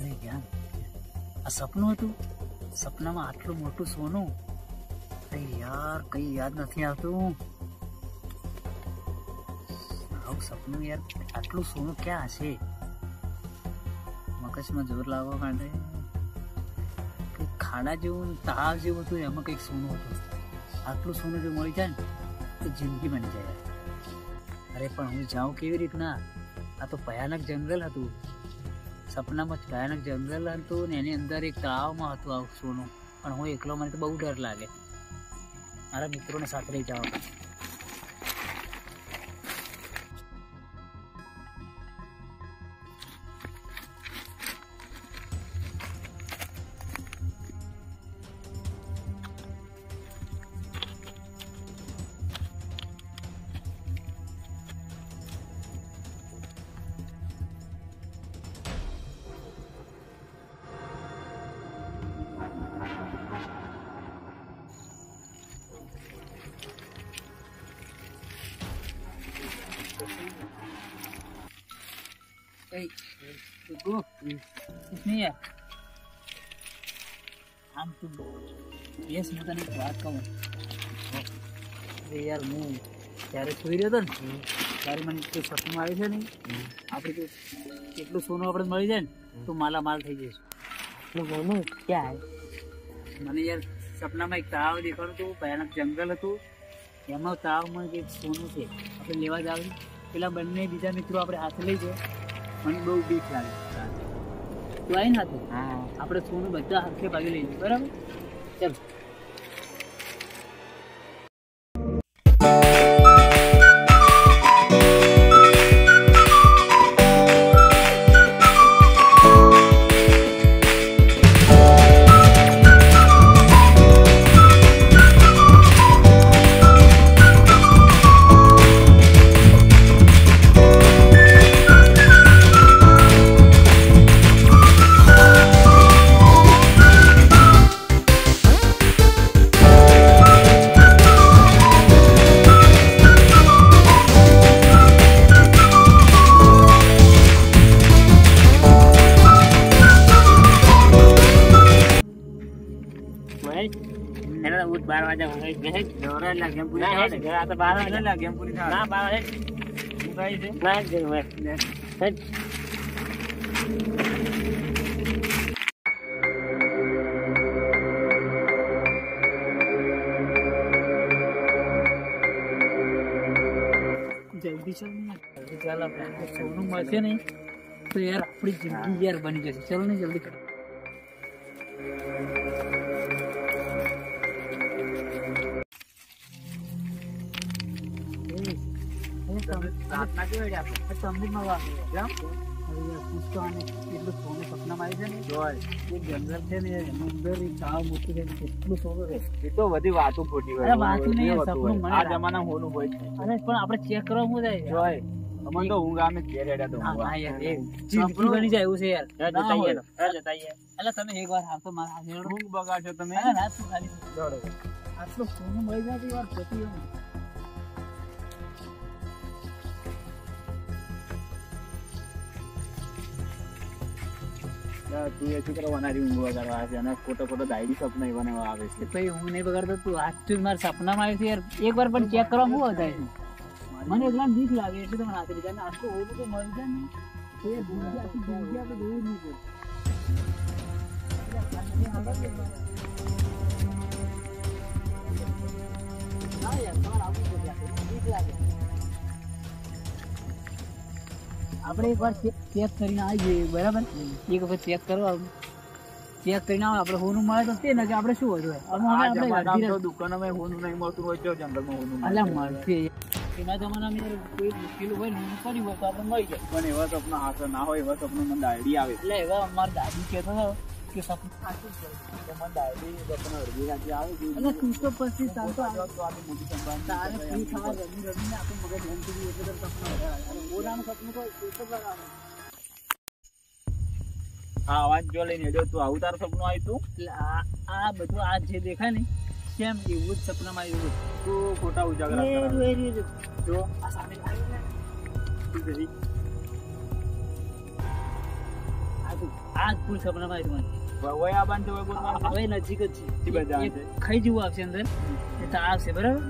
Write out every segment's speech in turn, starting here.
અરે યાર, આ સપનું હતું. સપનામાં આટલું મોટું સોનું. અરે યાર, કઈ યાદ નથી આવતું. આવું સપનું યાર, આટલું સોનું ક્યાં હશે? મગજમાં જોર લાવવા માટે કંઈક ખાડા જેવું, તાવ જેવું હતું, એમાં કંઈક સોનું હતું. આટલું સોનું જો મળી જાય ને તો જિંદગી બની જાય. અરે પણ હું જાઉં કેવી રીતના? આ તો ભયાનક જંગલ હતું. સપનામાં ભયાનક જંગલ હતું ને એની અંદર એક તળાવમાં હતું આવું સોનું. પણ હું એકલો, મને તો બહુ ડર લાગે. મારા મિત્રોને સાથે લઈ જવા. આમ તું બેસ, હું તને એક વાત કહું. અરે યાર, હું ત્યારે સુઈ રહ્યો હતો ને ત્યારે મને કોઈ સપનું આવે છે ને, આપણે તો કેટલું સોનું આપણે મળી જાય ને તો માલા માલ થઈ જઈશું. સોનું ક્યાં? મને યાર સપનામાં એક તળાવ દેખાડું હતું, ભયાનક જંગલ હતું. એમાં તળાવમાં એક સોનું છે, આપણે લેવા જાવ. પેલા બંને બીજા મિત્રો આપણે હાથે લઈ જાય. મને બહુ બીક લાગે. તું આવી ને હાથે? હા, આપણે સોનું બધા હાથે ભાગે લઈ જઈએ, બરાબર? ચાલ. જલ્દી ચાલ, આપણે સોનું મળશે નહીં તો યાર આપણી જિંદગી યાર બની જશે. ચલો ને જલ્દી કરો. બધી વાતો ખોટી હોય. આપડે ચેક કરવા જાય. અમને તો ઊંઘ આમે ઘેર હેડ્યા તો સપનું બની જાય એવું છે યાર. એટલે તમે એક વાર આવતો મારા ઊંઘ બગાડશો તમે. આટલું સોનું મળી જાય યાર, જતી એવું. તું એ છોકરા બનાવી ઊંઘ બગાડવા આવે છે અને ખોટો દાયડી સપના બનાવવા આવે છે. ભાઈ હું નહીં બગાડતો, તું આજથી મારા સપનામાં આવ્યું છે યાર. એક વાર પણ ચેક કરવા શું થાય? મને એકલા બીક લાગે એટલે તમે નાખી દીધા. આટલું ઓલું તો મળી જાય ને તો એ જિંદગી આપણે જોવું નહીં પડે. ના યાર, તમારે આવું બીક લાગે. આપણે એક વાર ચેક કરીને આવી જઈએ, બરાબર? એક વખત ચેક કરવા, ચેક કરીને આવે. આપણે હોનું મળે તો તે ને કે આપણે શું હતું દુકાનમાં હોનું નહીં મળતું હોય તો જંગલમાં હોનું મળશે. એના જમાનામાં કોઈ મુશ્કેલ હોય ને કર્યું હોય તો આપણે મળી જાય. પણ એવા સપના હાથો ના હોય, એવા સપનું મને ડાયરી આવે. એટલે એવા અમારા દાદી કહેતો હતો કે સપનું સાચું જ મને ડાયરી સપના અડધી રાતે આવે. એટલે તું તો પછી ચાલતો મોટી સંભાળ તારે ફ્રી થવા રમીને આપણું મગજ એમ સુધી એટલે સપનું પોતાનું સપનું તો એક જ લગાવે. હા, અવાજ જો લઈને જો તું આવું તારું સપનું આવ્યું તું. એટલે આ બધું આ જે દેખાય ને સેમ એવું જ સપનામાં આવ્યું. તું ખોટા ઉજાગરા જો આ સામે આ જ ફૂલ સપનામાં આવ્યું મને. હવે આ બાંધે હવે બોલવાનું હવે નજીક જ ઈ છે બધા એક ખાઈ જેવું આવશે અંદર એ તો આવશે બરાબર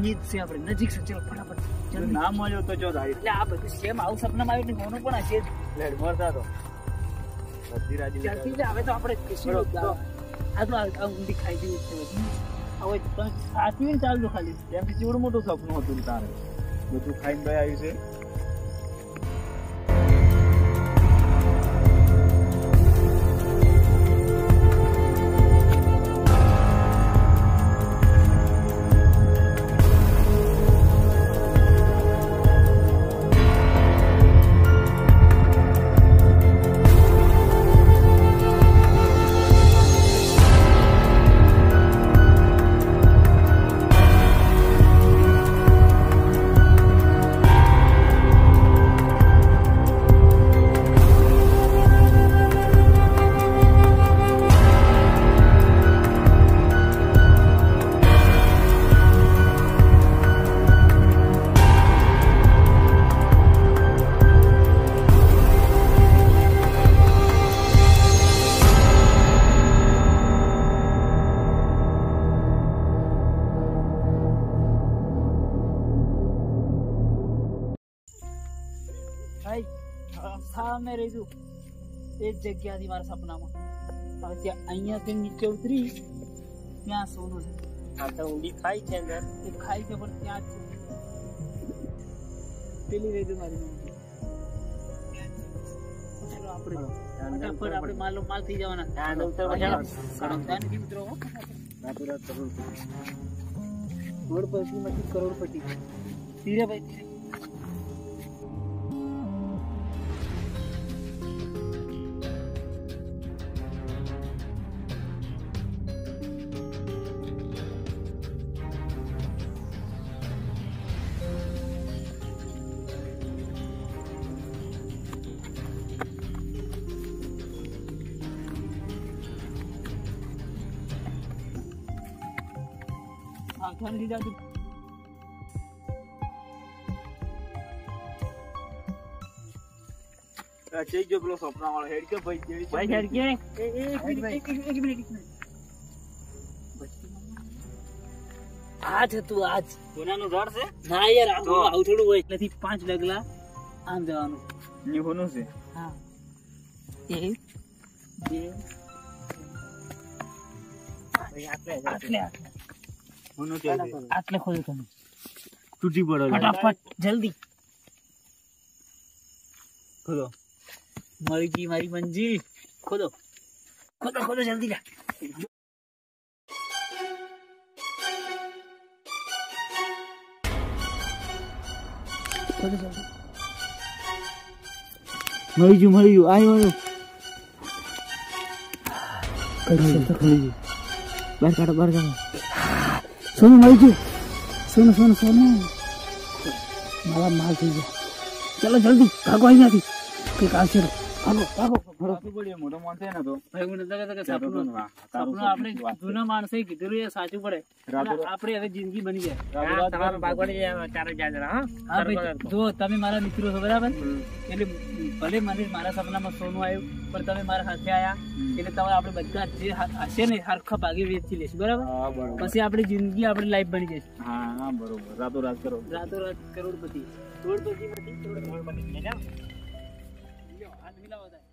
ઈ જ છે આપણે નજીક છે ચલો ફટાફટ જો જલ્દી. ના મળ્યો તો જો થાય એટલે આ બધું સેમ આવું સપનામાં આવ્યું ને મોનું પણ હશે જ. લેડ મરતા તો બધી રાજી ચાલતી જ હવે તો આપણે કશું બરો, જ આ તો આ ઊંધી ખાઈ જેવું છે બધું. હવે તમે સાચવી ને ચાલજો ખાલી એમ ચીવડું મોટું સપનું હતું તારે બધું ખાઈને ભાઈ આવ્યું છે ભાઈ સામે રહીશું એ જ જગ્યાથી મારા સપનામાં હવે ત્યાં અહીંયાથી નીચે ઉતરી ત્યાં સોનું છે આ તો ઊંડી ખાઈ છે અંદર એ ખાઈ છે પણ ત્યાં જ છે પેલી રહી મારી મમ્મી. ચાલો આપણે ફટાફટ આપણે માલ થઈ જવાના ત્યાં ઉતર સમજતા નથી મિત્રો હો. રાતોરાત કરોડ કરોડપતિ માંથી કરોડપતિ ધીરે ભાઈ ધીરે. આવતા નથી જાતું. ચઈ જો પેલો સપના વાળો હેડ કે ભાઈ જેવી ભાઈ હેડ કે એક ભાઈ. મિનિટ આ જ હતું આજ સોનાનું ઝાડ છે ના યાર તો? આવું થોડું હોય એટલેથી 5 ડગલા આમ જવાનું. ની હોનું છે હા 1 2 આટલે હોનું છે આટલે ખોલો તમે તૂટી પડો ફટાફટ જલ્દી ખોલો મળી ગઈ મારી મંજી. ખોદો ખોદો ખોદો જલ્દી લા. ખોદો જલ્દી. મળી ગયું આવ્યો બહાર કાઢો સોનું મળી ગયું. સોનું સોનું સોનું મારા માલ થઈ ગયા. ચલો જલ્દી ભાગો અહીંયાથી કંઈક આવશે રો. ભાગો ભાગો મોટો માણસ છે ને તો ભાઈ હું નતા કહેતા કે સપનું તારું સપનું આપણે જૂના માણસે કીધેલું એ સાચું પડે. રાતો- આપણે હવે જિંદગી બની જાય. રાતોરાત હા ભાઈ જો તમે મારા મિત્રો છો બરાબર એટલે ભલે મને મારા સપનામાં સોનું આવ્યું પણ તમે મારા સાથે આયા એટલે તમે આપણે બધા જે હશે ને હરખા ભાગે વેચી લેશું બરાબર. હા બરોબર પછી આપણી જિંદગી આપણી લાઈફ બની જશે. હા બરોબર રાતોરાત કરો રાતોરાત કરોડપતિ કરોડપતિ માંથી કરોડપતિ લ્યો, હાથ મિલાવો તારે.